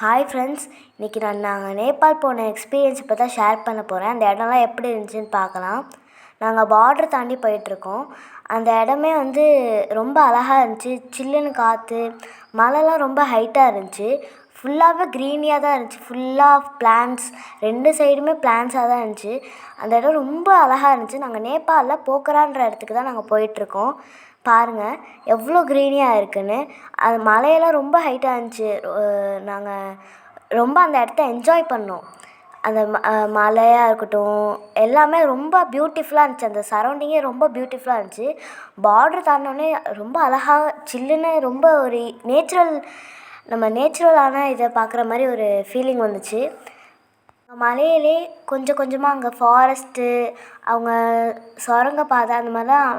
Hi friends, இன்றைக்கி நாங்கள் நேபாள் போன எக்ஸ்பீரியன்ஸ் இப்போ தான் ஷேர் பண்ண போகிறேன். அந்த இடம்லாம் எப்படி இருந்துச்சுன்னு பார்க்கலாம். நாங்கள் பார்டர் தாண்டி போயிட்டுருக்கோம். அந்த இடமே ரொம்ப அழகாக இருந்துச்சு. சில்லுன்னு காற்று, மலைலாம் ரொம்ப ஹைட்டாக இருந்துச்சு. ஃபுல்லாகவே க்ரீனியாக தான் இருந்துச்சு. ஃபுல்லாக பிளான்ட்ஸ், 2 சைடுமே பிளான்ட்ஸாக தான் இருந்துச்சு. அந்த இடம் ரொம்ப அழகாக இருந்துச்சு. நாங்கள் நேபாளில் போக்ரான்ற இடத்துக்கு தான் நாங்கள் போயிட்டுருக்கோம். பாருங்கள் எவ்வளோ க்ரீனியாக இருக்குதுன்னு. அது மலையெல்லாம் ரொம்ப ஹைட்டாக இருந்துச்சு. நாங்கள் ரொம்ப அந்த இடத்த என்ஜாய் பண்ணோம். அந்த மலையாக இருக்கட்டும், எல்லாமே ரொம்ப பியூட்டிஃபுல்லாக இருந்துச்சு. அந்த சரௌண்டிங்கே ரொம்ப பியூட்டிஃபுல்லாக இருந்துச்சு. பார்டர் தாண்டினோடனே ரொம்ப அழகாக சில்லுன்னு ரொம்ப ஒரு நேச்சுரலான இதை பார்க்குற மாதிரி ஒரு ஃபீலிங் வந்துச்சு. மலையிலே கொஞ்சம் கொஞ்சமாக அங்கே ஃபாரஸ்ட்டு, அவங்க சுரங்கப்பாதை அந்த மாதிரிலாம்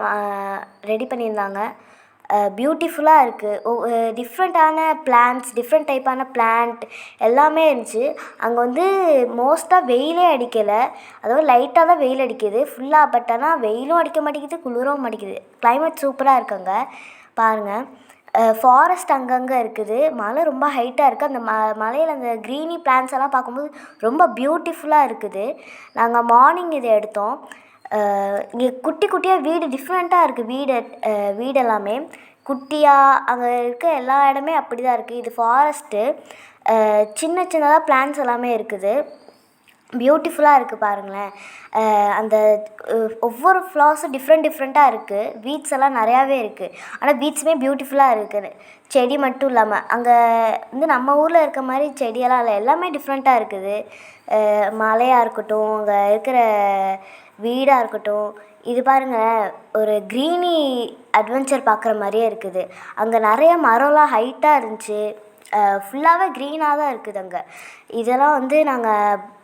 ரெடி பண்ணியிருந்தாங்க. பியூட்டிஃபுல்லாக இருக்குது. டிஃப்ரெண்ட்டான பிளான்ட்ஸ், டிஃப்ரெண்ட் டைப்பான பிளான்ட் எல்லாமே இருந்துச்சு. அங்கே மோஸ்ட்டாக வெயிலே அடிக்கலை. அதாவது லைட்டாக தான் வெயில் அடிக்குது ஃபுல்லாக. பட் ஆனால் வெயிலும் அடிக்க மாட்டேங்குது, குளிரவும் மாட்டேங்குது. கிளைமேட் சூப்பராக இருக்குது அங்கே. பாருங்கள், ஃபாரஸ்ட் அங்கங்கே இருக்குது. மலை ரொம்ப ஹைட்டாக இருக்குது. அந்த மலையில் அந்த க்ரீனி பிளான்ட்ஸ் எல்லாம் பார்க்கும்போது ரொம்ப பியூட்டிஃபுல்லாக இருக்குது. நாங்கள் மார்னிங் இதை எடுத்தோம். இங்கே குட்டி குட்டியாக வீடு டிஃப்ரெண்ட்டாக இருக்குது. வீடு எல்லாமே குட்டியாக அங்கே இருக்க எல்லா இடமே அப்படி தான் இருக்குது. இது ஃபாரஸ்ட்டு. சின்ன சின்னதாக பிளான்ட்ஸ் எல்லாமே இருக்குது. பியூட்டிஃபுல்லாக இருக்குது பாருங்களேன். அந்த ஒவ்வொரு ஃப்ளவர்ஸும் டிஃப்ரெண்ட்டாக இருக்குது. வீட்ஸ் எல்லாம் நிறையாவே இருக்குது. ஆனால் வீட்ஸுமே பியூட்டிஃபுல்லாக இருக்குது. செடி மட்டும் இல்லாமல் அங்கே நம்ம ஊரில் இருக்க மாதிரி செடியெல்லாம் இல்லை, எல்லாமே டிஃப்ரெண்ட்டாக இருக்குது. மலையாக இருக்கட்டும், அங்கே இருக்கிற வீடாக இருக்கட்டும். இது பாருங்கள், ஒரு க்ரீனி அட்வென்ச்சர் பார்க்குற மாதிரியே இருக்குது. அங்கே நிறைய மரம்லாம் ஹைட்டாக இருந்துச்சு. ஃபுல்லாகவே க்ரீனாக தான் இருக்குது அங்கே. இதெல்லாம் நாங்கள்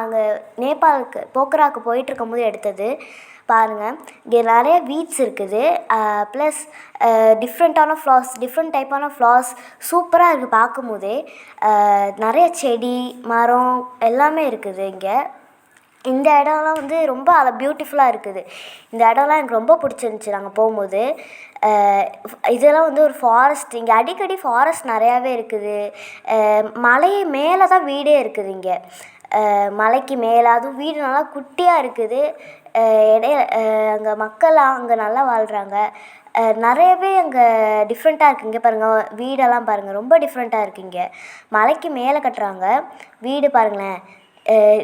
அங்கே நேபாளுக்கு போக்ராவுக்கு போயிட்டுருக்கும் போது எடுத்தது. பாருங்கள், இங்கே நிறைய வீட்ஸ் இருக்குது. ப்ளஸ் டிஃப்ரெண்ட் டைப்பான ஃப்ளார்ஸ் சூப்பராக இருக்குது பார்க்கும்போதே. நிறைய செடி, மரம் எல்லாமே இருக்குது இங்கே. இந்த இடம்லாம் ரொம்ப பியூட்டிஃபுல்லாக இருக்குது. இந்த இடம்லாம் எனக்கு ரொம்ப பிடிச்சிருந்துச்சி நாங்கள் போகும்போது. இதெல்லாம் ஒரு ஃபாரஸ்ட். இங்கே அடிக்கடி ஃபாரஸ்ட் நிறையாவே இருக்குது. மலை மேலே தான் வீடே இருக்குது இங்கே. மலைக்கு மேலே அதுவும் வீடு நல்லா குட்டியாக இருக்குது. இடையில அங்கே மக்கள்லாம் அங்கே நல்லா வாழ்கிறாங்க. நிறையவே அங்கே டிஃப்ரெண்ட்டாக இருக்குது. இங்கே பாருங்கள், வீடெல்லாம் பாருங்கள், ரொம்ப டிஃப்ரெண்ட்டாக இருக்குது. இங்கே மலைக்கு மேலே கட்டுறாங்க வீடு. பாருங்களேன்,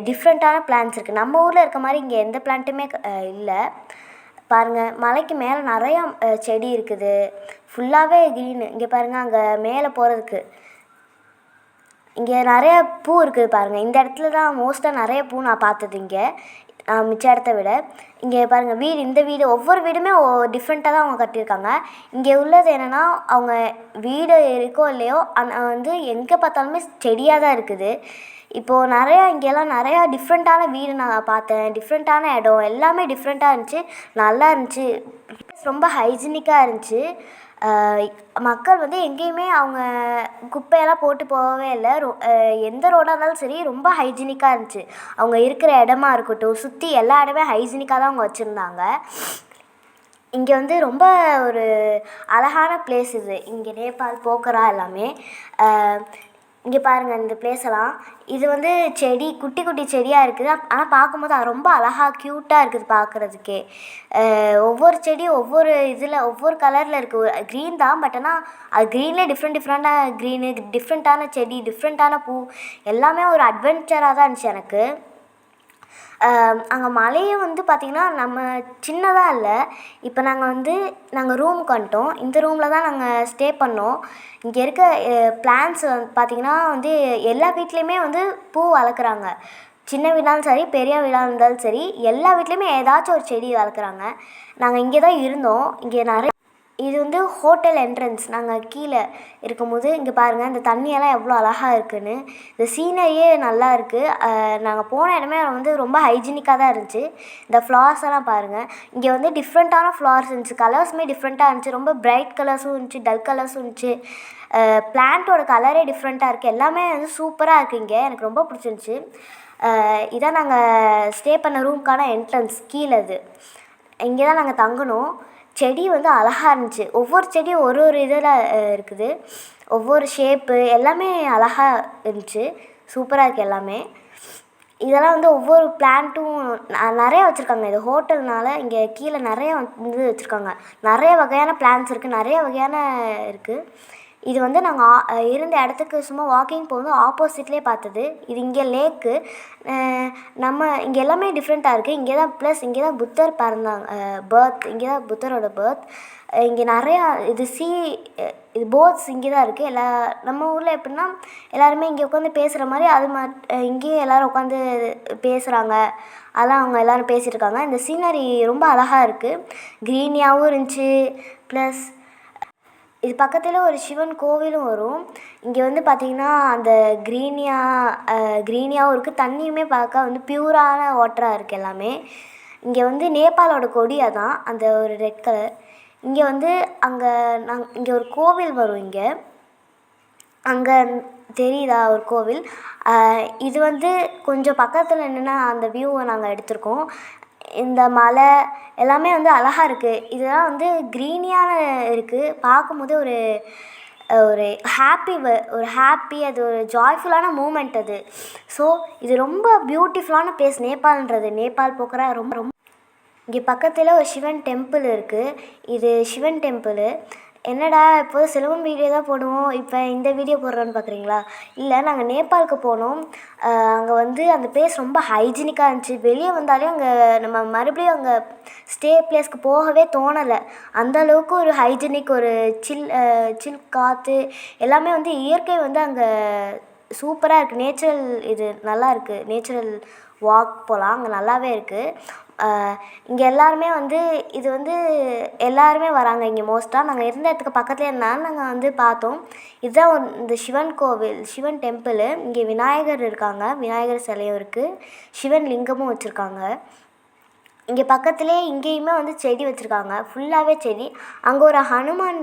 டிஃப்ரெண்ட்டான பிளான்ட்ஸ் இருக்குது. நம்ம ஊரில் இருக்க மாதிரி இங்கே எந்த பிளான்ட்டுமே இல்லை. பாருங்கள், மலைக்கு மேலே நிறையா செடி இருக்குது. ஃபுல்லாகவே க்ரீனு. இங்கே பாருங்கள், அங்கே மேலே போகிறதுக்கு இங்கே நிறைய பூ இருக்குது பாருங்கள். இந்த இடத்துல தான் மோஸ்ட்டாக நிறைய பூ நான் பார்த்தது இங்கே, மிச்ச இடத்த விட. இங்கே பாருங்கள், இந்த வீடு ஒவ்வொரு வீடுமே டிஃப்ரெண்ட்டாக தான் அவங்க கட்டியிருக்காங்க. இங்கே உள்ளது என்னென்னா, அவங்க வீடு இருக்கோ இல்லையோ எங்கே பார்த்தாலுமே செடியாக தான் இருக்குது. இப்போது இங்கெல்லாம் நிறையா டிஃப்ரெண்ட்டான வீடு நான் பார்த்தேன். டிஃப்ரெண்ட்டான இடம் எல்லாமே டிஃப்ரெண்ட்டாக இருந்துச்சு. நல்லா இருந்துச்சு. ரொம்ப ஹைஜீனிக்காக இருந்துச்சு. மக்கள் எங்கேயுமே அவங்க குப்பையெல்லாம் போட்டு போகவே இல்லை. எந்த ரோடாக இருந்தாலும் சரி, ரொம்ப ஹைஜீனிக்காக இருந்துச்சு. அவங்க இருக்கிற இடமா இருக்கட்டும், சுற்றி எல்லா இடமே ஹைஜீனிக்காக தான் அவங்க வச்சுருந்தாங்க. இங்கே ரொம்ப ஒரு அழகான பிளேஸ் இது. இங்கே நேபாள், போக்ரா எல்லாமே. இங்கே பாருங்கள், இந்த பிளேஸெல்லாம் இது செடி, குட்டி குட்டி செடியாக இருக்குது. ஆனால் பார்க்கும்போது அது ரொம்ப அழகாக க்யூட்டாக இருக்குது பார்க்குறதுக்கே. ஒவ்வொரு செடியும் ஒவ்வொரு ஒவ்வொரு கலரில் இருக்குது. க்ரீன் தான், பட் ஆனால் அது க்ரீன்லேயே டிஃப்ரெண்ட்டான க்ரீனு, டிஃப்ரெண்ட்டான செடி, டிஃப்ரெண்ட்டான பூ எல்லாமே ஒரு அட்வென்ச்சராக தான் இருந்துச்சு எனக்கு. அங்கே மலையும் பார்த்திங்கன்னா நம்ம சின்னதாக இல்லை. இப்போ நாங்கள் ரூமுக்கு வந்துட்டோம். இந்த ரூமில் தான் நாங்கள் ஸ்டே பண்ணோம். இங்கே இருக்க பிளான்ட்ஸ் பார்த்திங்கன்னா எல்லா வீட்லேயுமே பூ வளர்க்குறாங்க. சின்ன வீடாலும் சரி, பெரிய வீடாக இருந்தாலும் சரி, எல்லா வீட்லேயுமே ஏதாச்சும் ஒரு செடி வளர்க்குறாங்க. நாங்கள் இங்கே தான் இருந்தோம். இங்கே நிறைய இது ஹோட்டல் என்ட்ரன்ஸ். நாங்கள் கீழே இருக்கும்போது இங்கே பாருங்கள், இந்த தண்ணியெல்லாம் எவ்வளோ அழகாக இருக்குதுன்னு. இந்த சீனரியே நல்லா இருக்குது. நாங்கள் போன இடமே ரொம்ப ஹைஜீனிக்காக தான் இருந்துச்சு. இந்த ஃப்ளார்ஸ் எல்லாம் பாருங்கள், இங்கே டிஃப்ரெண்ட்டான ஃப்ளார்ஸ் இருந்துச்சு. கலர்ஸுமே டிஃப்ரெண்ட்டாக இருந்துச்சு. ரொம்ப பிரைட் கலர்ஸும் இருந்துச்சு, டல் கலர்ஸும் இருந்துச்சு. பிளான்ட்டோட கலரே டிஃப்ரெண்ட்டாக இருக்குது. எல்லாமே சூப்பராக இருக்குது இங்கே. எனக்கு ரொம்ப பிடிச்சிருந்துச்சி. இதான் நாங்கள் ஸ்டே பண்ண ரூமுக்கான என்ட்ரன்ஸ். கீழே இது இங்கே தான் நாங்கள் தங்கினோம். செடி அழகாக இருந்துச்சு. ஒவ்வொரு செடியும் ஒரு ஒரு இதில் இருக்குது. ஒவ்வொரு ஷேப்பு எல்லாமே அழகாக இருந்துச்சு. சூப்பராக இருக்குது எல்லாமே. இதெல்லாம் வந்து ஒவ்வொரு பிளான்ட்டும் நிறையா வச்சுருக்காங்க. இது ஹோட்டல்னால இங்கே கீழே நிறையா வந்து வச்சுருக்காங்க. நிறைய வகையான பிளான்ட்ஸ் இருக்குது, நிறைய வகையான இருக்குது. இது வந்து நாங்கள் இருந்த இடத்துக்கு சும்மா வாக்கிங் போகும்போது ஆப்போசிட்லேயே பார்த்தது. இது இங்கே லேக்கு. நம்ம இங்கே எல்லாமே டிஃப்ரெண்ட்டாக இருக்குது. இங்கே தான் ப்ளஸ் இங்கே தான் புத்தர் பிறந்தாங்க, இங்கே தான் புத்தரோட பர்த். இங்கே நிறையா இது போட்ஸ் இங்கே தான் இருக்குது. நம்ம ஊரில் எப்படின்னா எல்லாருமே இங்கே உட்காந்து பேசுகிற மாதிரி இங்கேயும் எல்லோரும் உட்காந்து பேசுகிறாங்க. அதெல்லாம் அவங்க எல்லோரும் பேசிகிட்டு இருக்காங்க. இந்த சீனரி ரொம்ப அழகாக இருக்குது, க்ரீனியாகவும் இருந்துச்சு. ப்ளஸ் இது பக்கத்தில் ஒரு சிவன் கோவிலும் வரும். இங்கே வந்து பார்த்திங்கன்னா அந்த க்ரீனியாகவும் இருக்குது, தண்ணியுமே பார்க்க வந்து பியூரான வாட்டராக இருக்குது எல்லாமே. இங்கே வந்து நேபாளோட கொடி அதான் அந்த ஒரு ரெட் கலர். இங்கே வந்து இங்கே ஒரு கோவில் வரும். அங்கே தெரியுதா ஒரு கோவில்? இது வந்து கொஞ்சம் பக்கத்தில் நின்று அந்த வியூவை நாங்கள் எடுத்திருக்கோம். இந்த மலை எல்லாமே வந்து அழகாக இருக்குது. இதெல்லாம் வந்து க்ரீனியான இருக்குது. பார்க்கும்போதே ஒரு ஹாப்பி, அது ஒரு ஜாய்ஃபுல்லான மூமெண்ட் அது. ஸோ இது ரொம்ப பியூட்டிஃபுல்லான ப்ளேஸ் நேபாள் போக்குற ரொம்ப. இங்கே பக்கத்தில் ஒரு சிவன் டெம்பிள் இருக்குது. இது சிவன் டெம்பிள். என்னடா இப்போது சிலம்பம் வீடியோ தான் போடுவோம், இப்போ இந்த வீடியோ போடுறோன்னு பார்க்குறீங்களா? இல்லை, நாங்கள் நேபாளுக்கு போனோம். அங்கே வந்து அந்த பிளேஸ் ரொம்ப ஹைஜீனிக்காக இருந்துச்சு. வெளியே வந்தாலே அங்கே நம்ம மறுபடியும் அங்கே ஸ்டே பிளேஸ்க்கு போகவே தோணலை. அந்தளவுக்கு ஒரு ஹைஜீனிக், ஒரு சில் காற்று எல்லாமே வந்து இயற்கை வந்து அங்கே சூப்பராக இருக்குது. நேச்சுரல் இது நல்லா இருக்குது. நேச்சுரல் வாக் போகலாம், அங்கே நல்லாவே இருக்குது. இங்கே எல்லாருமே வந்து இது வந்து எல்லாருமே வராங்க இங்கே மோஸ்ட்டாக. நாங்கள் இருந்த இடத்துக்கு பக்கத்துலேயே இருந்தாலும் நாங்கள் வந்து பார்த்தோம். இதுதான் இந்த சிவன் கோவில், சிவன் டெம்பிள். இங்கே விநாயகர் இருக்காங்க, விநாயகர் சிலையும் இருக்குது, சிவன் லிங்கமும் வச்சுருக்காங்க. இங்கே பக்கத்துலேயே இங்கேயுமே வந்து செடி வச்சுருக்காங்க, ஃபுல்லாகவே செடி. அங்கே ஒரு ஹனுமான்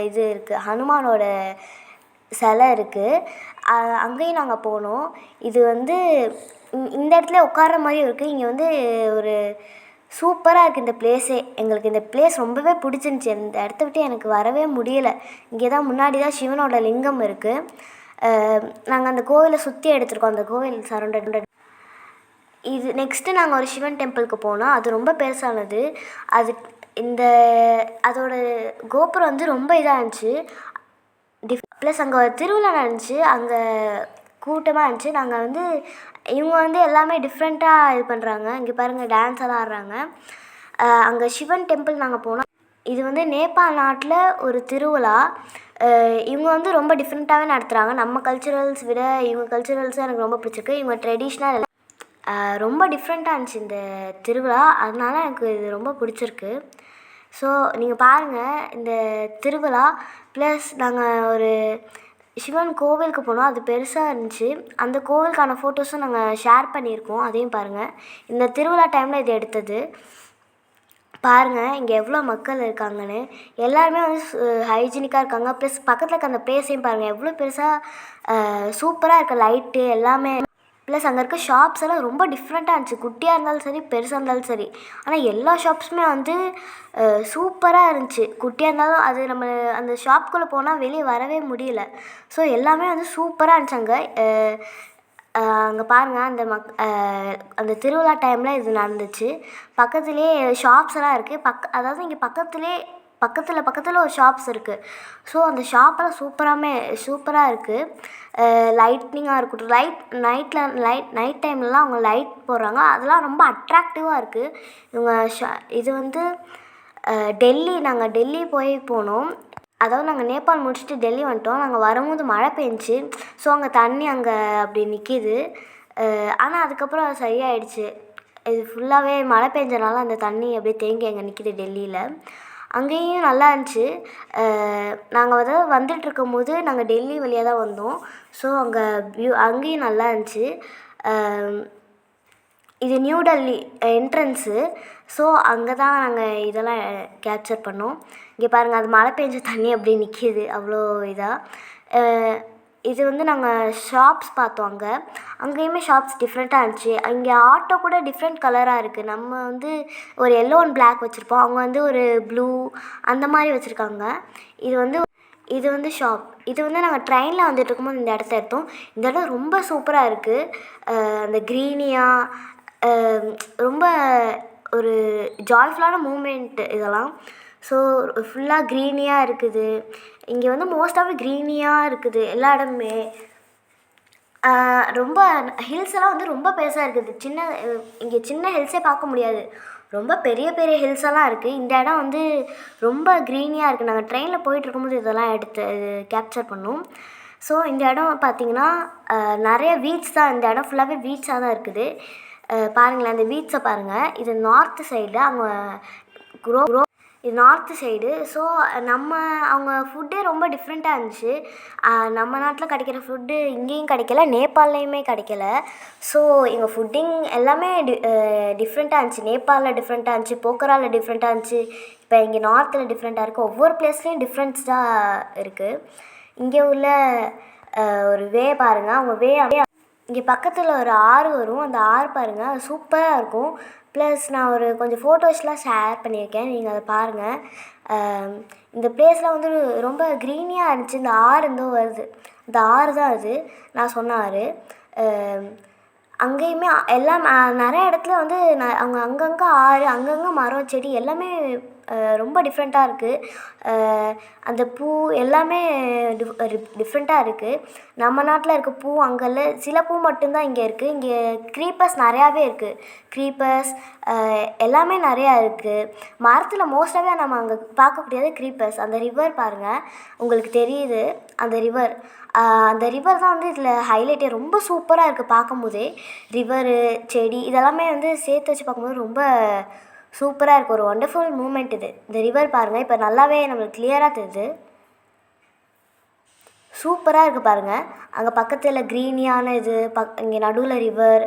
இது இருக்குது, ஹனுமானோட சிலை இருக்குது. அங்கேயும் நாங்கள் போனோம். இது வந்து இந்த இடத்துல உட்கார்ற மாதிரியும் இருக்குது. இங்கே வந்து ஒரு சூப்பராக இருக்குது இந்த பிளேஸே. எங்களுக்கு இந்த பிளேஸ் ரொம்பவே பிடிச்சிருந்துச்சி. இந்த இடத்த விட்டு எனக்கு வரவே முடியலை. இங்கே தான் முன்னாடி தான் சிவனோட லிங்கம் இருக்குது. நாங்கள் அந்த கோவிலை சுற்றி எடுத்துருக்கோம், அந்த கோவில் சரௌண்டட். இது நெக்ஸ்ட்டு நாங்கள் ஒரு சிவன் டெம்பிளுக்கு போனோம். அது ரொம்ப பெருசானது. அதோட கோபுரம் வந்து ரொம்ப இதாக இருந்துச்சு. ப்ளஸ் அங்கே ஒரு திருவிழா நடந்துச்சு, அங்கே கூட்டமாக இருந்துச்சு. நாங்கள் வந்து இவங்க வந்து எல்லாமே டிஃப்ரெண்ட்டாக இது பண்ணுறாங்க. இங்கே பாருங்கள், டான்ஸ் எல்லாம் ஆடுறாங்க. அங்கே சிவன் டெம்பிள் நாங்கள் போனோம். இது வந்து நேபாள் நாட்டில் ஒரு திருவிழா. இவங்க வந்து ரொம்ப டிஃப்ரெண்ட்டாகவே நடத்துகிறாங்க. நம்ம கல்ச்சுரல்ஸ் விட இவங்க கல்ச்சுரல்ஸ் எனக்கு ரொம்ப பிடிச்சிருக்கு. இவங்க ட்ரெடிஷ்னல் ரொம்ப டிஃப்ரெண்ட்டாக இருந்துச்சு இந்த திருவிழா. அதனால எனக்கு இது ரொம்ப பிடிச்சிருக்கு. ஸோ நீங்கள் பாருங்கள் இந்த திருவிழா. ப்ளஸ் நாங்கள் ஒரு சிவன் கோவிலுக்கு போனோம், அது பெருசாக இருந்துச்சு. அந்த கோவிலுக்கான ஃபோட்டோஸும் நாங்கள் ஷேர் பண்ணியிருக்கோம், அதையும் பாருங்கள். இந்த திருவிழா டைமில் இது எடுத்தது. பாருங்கள் இங்கே எவ்வளோ மக்கள் இருக்காங்கன்னு. எல்லாருமே வந்து ஹைஜீனிக்காக இருக்காங்க. ப்ளஸ் பக்கத்தில் இருக்க அந்த ப்ளேஸையும் பாருங்கள், எவ்வளோ பெருசாக சூப்பராக இருக்க லைட்டு எல்லாமே. ப்ளஸ் அங்கே இருக்க ஷாப்ஸ் எல்லாம் ரொம்ப டிஃப்ரெண்ட்டாக இருந்துச்சு. குட்டியாக இருந்தாலும் சரி, பெருசாக இருந்தாலும் சரி. ஆனால் எல்லா ஷாப்ஸுமே வந்து சூப்பராக இருந்துச்சு. குட்டியாக இருந்தாலும் அது நம்ம அந்த ஷாப்புக்குள்ளே போனால் வெளியே வரவே முடியல. ஸோ எல்லாமே வந்து சூப்பராக இருந்துச்சு அங்கே. அங்கே பாருங்கள், அந்த திருவிழா டைமில் இது நடந்துச்சு. பக்கத்துலேயே ஷாப்ஸ் எல்லாம் இருக்குது. அதாவது இங்கே பக்கத்தில் ஒரு ஷாப்ஸ் இருக்குது. ஸோ அந்த ஷாப்பெல்லாம் சூப்பராக இருக்குது. லைட்னிங்காக இருக்கட்டும், நைட் டைம்லலாம் அவங்க லைட் போடுறாங்க, அதெல்லாம் ரொம்ப அட்ராக்டிவாக இருக்குது. இவங்க இது வந்து நாங்கள் டெல்லி போனோம். அதாவது நாங்கள் நேபாள் முடிச்சுட்டு டெல்லி வந்துட்டோம். நாங்கள் வரும்போது மழை பெஞ்சிச்சு. ஸோ அங்கே தண்ணி அப்படி நிற்கிது. ஆனால் அதுக்கப்புறம் அது சரியாயிடுச்சு. இது ஃபுல்லாகவே மழை பெஞ்சனால அந்த தண்ணி அப்படியே தேங்கி அங்கே நிற்கிது டெல்லியில். அங்கேயும் நல்லா இருந்துச்சு. நாங்கள் வந்துட்டுருக்கும் போது நாங்கள் டெல்லி வழியாக தான் வந்தோம். ஸோ அங்கேயும் நல்லா இருந்துச்சு. இது நியூ டெல்லி என்ட்ரன்ஸு. ஸோ அங்கே தான் நாங்கள் இதெல்லாம் கேப்சர் பண்ணோம். இங்கே பாருங்கள், அது மழை பெஞ்ச தண்ணி அப்படியே நிற்கிது அவ்வளோ இதாக. இது வந்து நாங்கள் ஷாப்ஸ் பார்த்தோம். அங்கேயுமே ஷாப்ஸ் டிஃப்ரெண்ட்டாக இருந்துச்சு. இங்கே ஆட்டோ கூட டிஃப்ரெண்ட் கலராக இருக்குது. நம்ம வந்து ஒரு எல்லோ அண்ட் பிளாக் வச்சுருப்போம், அவங்க வந்து ஒரு ப்ளூ அந்த மாதிரி வச்சுருக்காங்க. இது வந்து இது வந்து ஷாப். இது வந்து நாங்கள் ட்ரெயினில் வந்துட்டுருக்கும்போது இந்த இடத்த எடுத்தோம். இந்த இடம் ரொம்ப சூப்பராக இருக்குது. அந்த க்ரீனியாக ரொம்ப ஒரு ஜாய்ஃபுல்லான மூமெண்ட் இதெல்லாம். ஸோ ஃபுல்லாக க்ரீனியாக இருக்குது. இங்கே வந்து மோஸ்ட்டாகவே க்ரீனியாக இருக்குது எல்லா இடமுமே. ரொம்ப ஹில்ஸ் எல்லாம் வந்து ரொம்ப பெருசாக இருக்குது. இங்கே சின்ன ஹில்ஸே பார்க்க முடியாது. ரொம்ப பெரிய பெரிய ஹில்ஸ் எல்லாம் இருக்குது. இந்த இடம் வந்து ரொம்ப க்ரீனியாக இருக்குது. நாங்கள் ட்ரெயினில் போயிட்டுருக்கும்போது இதெல்லாம் எடுத்து கேப்சர் பண்ணோம். ஸோ இந்த இடம் பார்த்திங்கன்னா நிறைய வீட்ஸ் தான். இந்த இடம் ஃபுல்லாகவே வீட்ஸாக தான் இருக்குது. பாருங்களேன், அந்த வீட்ஸை பாருங்கள். இது நார்த்து சைடு. அவங்க இது நார்த்து சைடு. ஸோ அவங்க ஃபுட்டே ரொம்ப டிஃப்ரெண்ட்டாக இருந்துச்சு. நம்ம நாட்டில் கிடைக்கிற ஃபுட்டு இங்கேயும் கிடைக்கல, நேபாள்லேயுமே கிடைக்கல. ஸோ எங்கள் ஃபுட்டிங் எல்லாமே டிஃப்ரெண்ட்டாக இருந்துச்சு. நேபாளில் டிஃப்ரெண்ட்டாக இருந்துச்சு, போக்கராவில் டிஃப்ரெண்ட்டாக இருந்துச்சு, இப்போ இங்கே நார்த்தில் டிஃப்ரெண்ட்டாக இருக்குது. ஒவ்வொரு பிளேஸ்லேயும் டிஃப்ரெண்ட்ஸ் தான் இருக்குது. இங்கே உள்ள ஒரு பாருங்கள். அவங்க இங்கே பக்கத்தில் ஒரு ஆறு வரும். அந்த ஆறு பாருங்கள், அது சூப்பராக இருக்கும். ப்ளஸ் நான் கொஞ்சம் ஃபோட்டோஸ்லாம் ஷேர் பண்ணியிருக்கேன், நீங்கள் அதை பாருங்கள். இந்த பிளேஸ்லாம் வந்து ரொம்ப க்ரீனியாக இருந்துச்சு. இந்த ஆறு இருந்தோ வருது, இந்த ஆறு தான் அது நான் சொன்ன ஆறு. அங்கேயுமே எல்லாம் நிறைய இடத்துல வந்து அவங்க அங்கங்கே ஆறு, அங்கங்கே மரம், செடி எல்லாமே ரொம்ப டிஃப்ரெண்ட்டாக இருக்குது. அந்த பூ எல்லாமே டிஃப்ரெண்ட்டாக இருக்குது. நம்ம நாட்டில் இருக்க பூ அங்கே இல்லை. சில பூ மட்டும்தான் இங்கே இருக்குது. இங்கே க்ரீப்பர்ஸ் நிறையாவே இருக்குது. க்ரீப்பர்ஸ் எல்லாமே நிறையா இருக்குது. மரத்தில் மோஸ்ட்டாகவே நம்ம அங்கே பார்க்கக்கூடியது க்ரீப்பர்ஸ். அந்த ரிவர் பாருங்கள், உங்களுக்கு தெரியுது அந்த ரிவர். அந்த ரிவர் தான் வந்து இதில் ஹைலைட்டே. ரொம்ப சூப்பராக இருக்குது பார்க்கும்போதே. ரிவரு, செடி இதெல்லாமே வந்து சேர்த்து வச்சு பார்க்கும்போது ரொம்ப சூப்பராக இருக்குது. ஒரு ஒண்டர்ஃபுல் மூமெண்ட் இது. இந்த ரிவர் பாருங்கள், இப்போ நல்லாவே நம்மளுக்கு கிளியராக தெரியுது. சூப்பராக இருக்குது பாருங்கள். அங்கே பக்கத்தில் க்ரீனியான இது, இங்கே நடுவில் ரிவர்.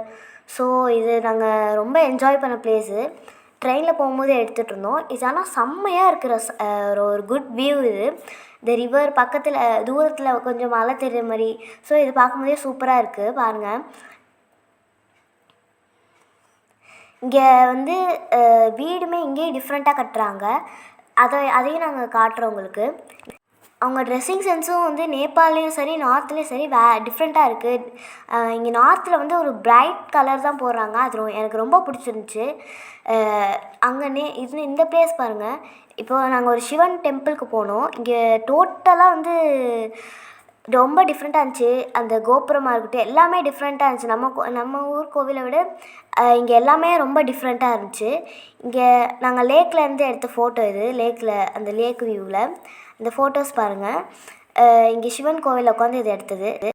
ஸோ இது நாங்கள் ரொம்ப என்ஜாய் பண்ண ப்ளேஸு. ட்ரெயினில் போகும்போது எடுத்துகிட்டு இருந்தோம். இது ஆனால் செம்மையாக இருக்கிற ஒரு குட் வியூ இது. இந்த ரிவர் பக்கத்தில் தூரத்தில் கொஞ்சம் மலை தெரிகிற மாதிரி. ஸோ இது பார்க்கும்போதே சூப்பராக இருக்குது பாருங்கள். இங்கே வந்து வீடுமே இங்கேயும் டிஃப்ரெண்ட்டாக கட்டுறாங்க. அதையும் நாங்கள் காட்டுறோம் உங்களுக்கு. அவங்க ட்ரெஸ்ஸிங் சென்ஸும் வந்து நேபாள்லேயும் சரி, நார்த்லேயும் சரி டிஃப்ரெண்ட்டாக இருக்குது. இங்கே நார்த்தில் வந்து ஒரு பிரைட் கலர் தான் போடுறாங்க. அது எனக்கு ரொம்ப பிடிச்சிருந்துச்சி. அங்கே இந்த பிளேஸ் பாருங்கள். இப்போது நாங்கள் ஒரு சிவன் டெம்பிளுக்கு போனோம். இங்கே டோட்டலாக வந்து ரொம்ப டிஃப்ரெண்ட்டாக இருந்துச்சு. அந்த கோபுரமாக இருக்கட்டும் எல்லாமே டிஃப்ரெண்ட்டாக இருந்துச்சு. நம்ம ஊர் கோவிலை விட இங்கே எல்லாமே ரொம்ப டிஃப்ரெண்ட்டாக இருந்துச்சு. இங்கே நாங்கள் லேக்லேருந்து எடுத்த ஃபோட்டோ இது. அந்த லேக் வியூவில் இந்த ஃபோட்டோஸ் பாருங்கள். இங்கே சிவன் கோவிலில் உட்காந்து இது எடுத்தது.